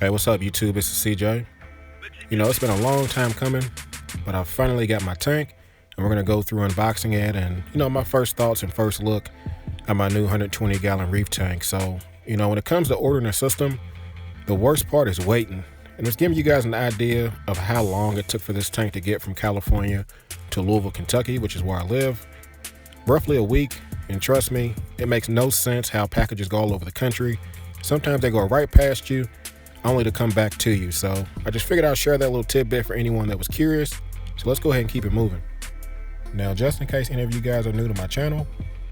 Hey, what's up, YouTube? It's CJ. It's been a long time coming, but I finally got my tank, and we're going to go through unboxing it and, my first thoughts and first look at my new 120-gallon Reef tank. So, when it comes to ordering a system, the worst part is waiting. And it's giving you guys an idea of how long it took for this tank to get from California to Louisville, Kentucky, which is where I live. Roughly a week, and trust me, it makes no sense how packages go all over the country. Sometimes they go right past you, only to come back to you. So I just figured I'd share that little tidbit for anyone that was curious. So let's go ahead and keep it moving. Now, just in case any of you guys are new to my channel,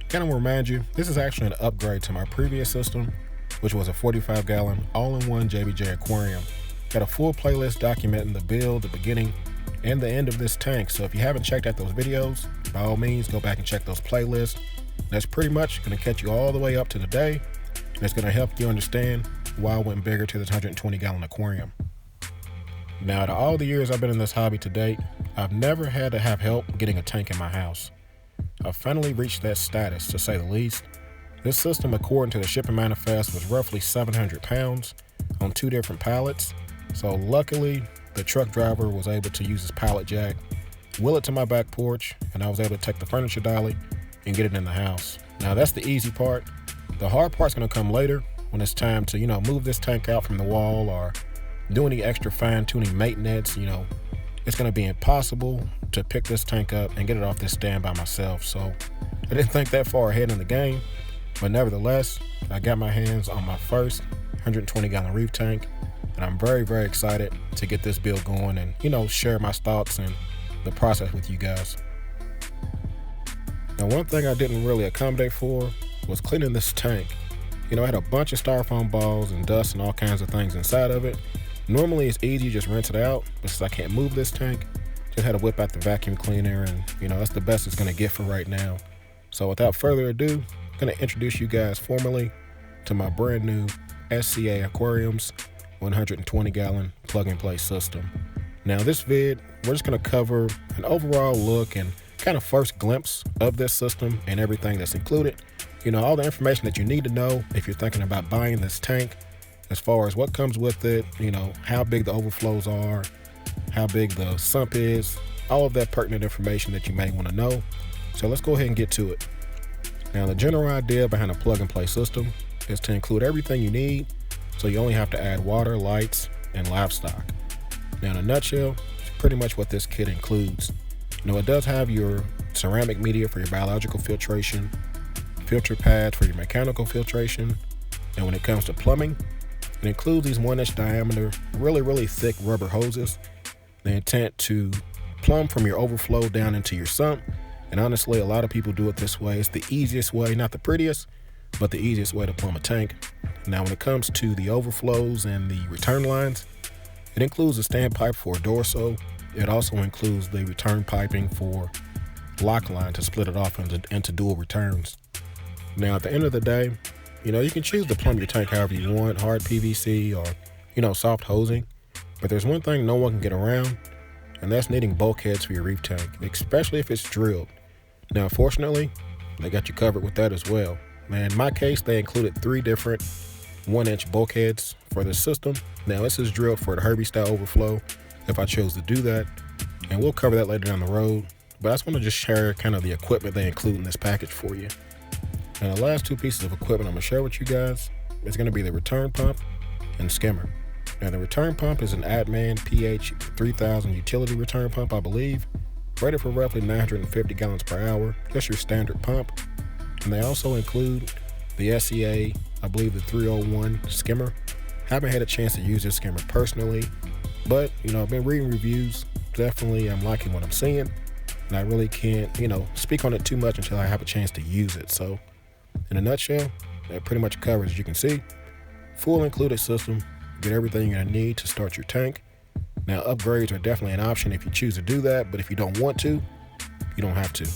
kind of remind you, this is actually an upgrade to my previous system, which was a 45-gallon all-in-one JBJ aquarium. Got a full playlist documenting the build, the beginning, and the end of this tank. So if you haven't checked out those videos, by all means, go back and check those playlists. That's pretty much going to catch you all the way up to today, and it's going to help you understand why I went bigger to this 120-gallon aquarium. Now, to all the years I've been in this hobby to date, I've never had to have help getting a tank in my house. I've finally reached that status, to say the least. This system, according to the shipping manifest, was roughly 700 pounds on 2 different pallets. So luckily, the truck driver was able to use his pallet jack, wheel it to my back porch, and I was able to take the furniture dolly and get it in the house. Now, that's the easy part. The hard part's going to come later, when it's time to, move this tank out from the wall or do any extra fine-tuning maintenance. It's going to be impossible to pick this tank up and get it off this stand by myself. So I didn't think that far ahead in the game, but nevertheless, I got my hands on my first 120-gallon Reef tank, and I'm very, very excited to get this build going and, share my thoughts and the process with you guys. Now, one thing I didn't really accommodate for was cleaning this tank. I had a bunch of styrofoam balls and dust and all kinds of things inside of it. Normally it's easy, just rinse it out, but since I can't move this tank, just had to whip out the vacuum cleaner, and that's the best it's gonna get for right now. So without further ado, I'm gonna introduce you guys formally to my brand new SCA Aquariums 120-gallon plug-and-play system. Now, this vid, we're just gonna cover an overall look and kind of first glimpse of this system and everything that's included. All the information that you need to know if you're thinking about buying this tank, as far as what comes with it, how big the overflows are, how big the sump is, all of that pertinent information that you may want to know. So let's go ahead and get to it. Now, the general idea behind a plug-and-play system is to include everything you need, so you only have to add water, lights, and livestock. Now, in a nutshell, it's pretty much what this kit includes. It does have your ceramic media for your biological filtration, filter pads for your mechanical filtration, and when it comes to plumbing, it includes these 1-inch diameter, really, really thick rubber hoses. The intent to plumb from your overflow down into your sump, and honestly, a lot of people do it this way. It's the easiest way, not the prettiest, but the easiest way to plumb a tank. Now, when it comes to the overflows and the return lines, it includes a standpipe for a dorsal. It also includes the return piping for lock line to split it off into dual returns. Now, at the end of the day, you can choose to plumb your tank however you want, hard PVC or, soft hosing. But there's one thing no one can get around, and that's needing bulkheads for your Reef tank, especially if it's drilled. Now, fortunately, they got you covered with that as well. And in my case, they included 3 different 1-inch bulkheads for this system. Now, this is drilled for the Herbie style overflow if I chose to do that, and we'll cover that later down the road. But I just want to just share kind of the equipment they include in this package for you. And the last 2 pieces of equipment I'm going to share with you guys is going to be the return pump and skimmer. Now, the return pump is an Atman PH3000 utility return pump, I believe, rated for roughly 950 gallons per hour, just your standard pump. And they also include the SCA, I believe the 301 skimmer. Haven't had a chance to use this skimmer personally, but, I've been reading reviews. Definitely I'm liking what I'm seeing, and I really can't, speak on it too much until I have a chance to use it. So, in a nutshell, that pretty much covers, as you can see, full included system. Get everything you're gonna need to start your tank. Now, upgrades are definitely an option if you choose to do that, but if you don't want to, you don't have to.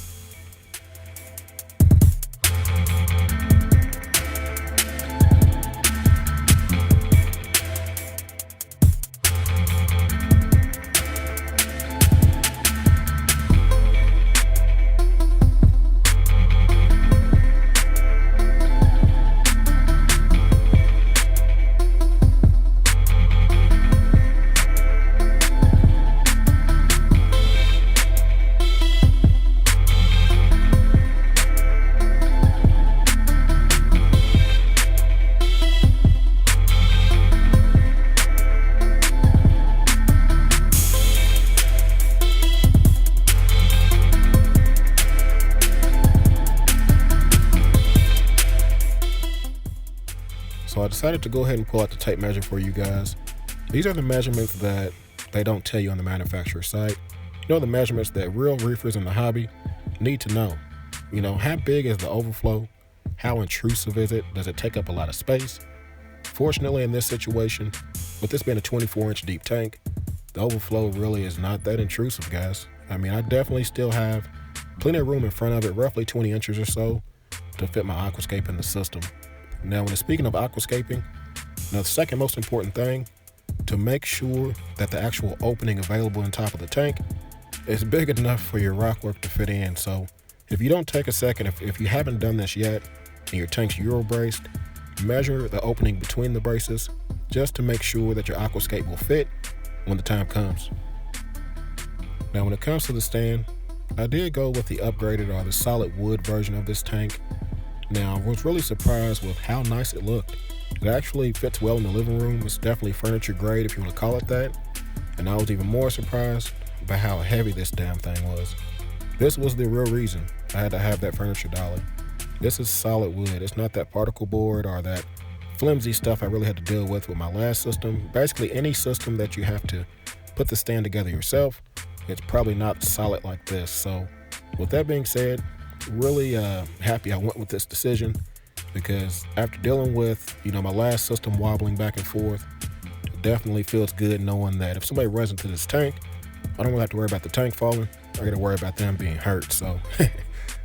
I decided to go ahead and pull out the tape measure for you guys. These are the measurements that they don't tell you on the manufacturer's site. The measurements that real reefers in the hobby need to know. How big is the overflow? How intrusive is it? Does it take up a lot of space? Fortunately, in this situation, with this being a 24-inch deep tank, the overflow really is not that intrusive, guys. I definitely still have plenty of room in front of it, roughly 20 inches or so, to fit my aquascape in the system. Now, when speaking of aquascaping, the second most important thing, to make sure that the actual opening available on top of the tank is big enough for your rockwork to fit in. So if you don't take a second, if you haven't done this yet, and your tank's Euro braced, measure the opening between the braces just to make sure that your aquascape will fit when the time comes. Now, when it comes to the stand, I did go with the upgraded or the solid wood version of this tank. Now, I was really surprised with how nice it looked. It actually fits well in the living room. It's definitely furniture grade, if you want to call it that. And I was even more surprised by how heavy this damn thing was. This was the real reason I had to have that furniture dolly. This is solid wood. It's not that particle board or that flimsy stuff I really had to deal with my last system. Basically, any system that you have to put the stand together yourself, it's probably not solid like this. So with that being said, really happy I went with this decision, because after dealing with my last system wobbling back and forth, it definitely feels good knowing that if somebody runs into this tank, I don't really have to worry about the tank falling. I gotta worry about them being hurt. So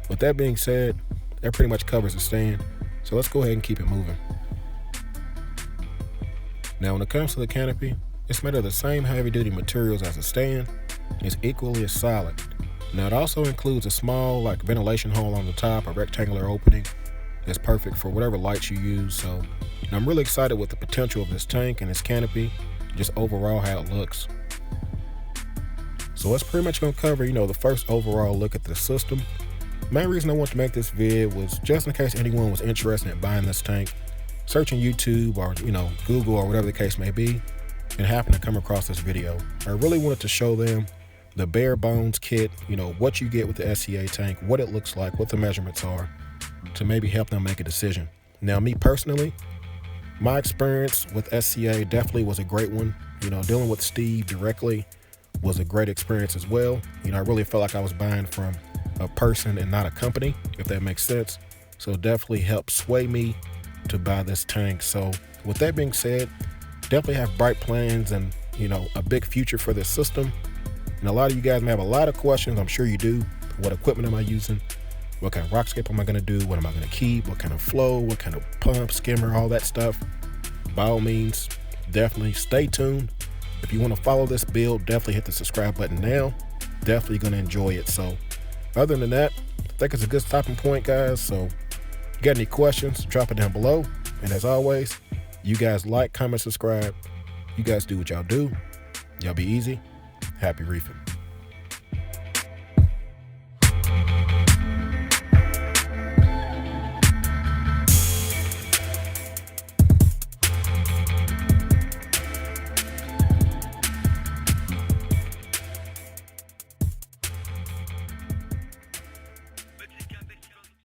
with that being said, that pretty much covers the stand. So let's go ahead and keep it moving. Now, when it comes to the canopy, it's made of the same heavy duty materials as the stand. It's equally as solid. Now, it also includes a small ventilation hole on the top, a rectangular opening that's perfect for whatever lights you use. So I'm really excited with the potential of this tank and this canopy, just overall how it looks. So that's pretty much gonna cover, the first overall look at the system. Main reason I wanted to make this vid was just in case anyone was interested in buying this tank, searching YouTube or Google or whatever the case may be, and happen to come across this video. I really wanted to show them the bare bones kit, what you get with the SCA tank, what it looks like, what the measurements are, to maybe help them make a decision. Now, me personally, my experience with SCA definitely was a great one. Dealing with Steve directly was a great experience as well. I really felt like I was buying from a person and not a company, if that makes sense. So it definitely helped sway me to buy this tank. So with that being said, definitely have bright plans and a big future for this system. And a lot of you guys may have a lot of questions. I'm sure you do. What equipment am I using? What kind of rockscape am I going to do? What am I going to keep? What kind of flow? What kind of pump, skimmer, all that stuff? By all means, definitely stay tuned. If you want to follow this build, definitely hit the subscribe button now. Definitely going to enjoy it. So other than that, I think it's a good stopping point, guys. So if you got any questions, drop it down below. And as always, you guys like, comment, subscribe. You guys do what y'all do. Y'all be easy. Happy reefing.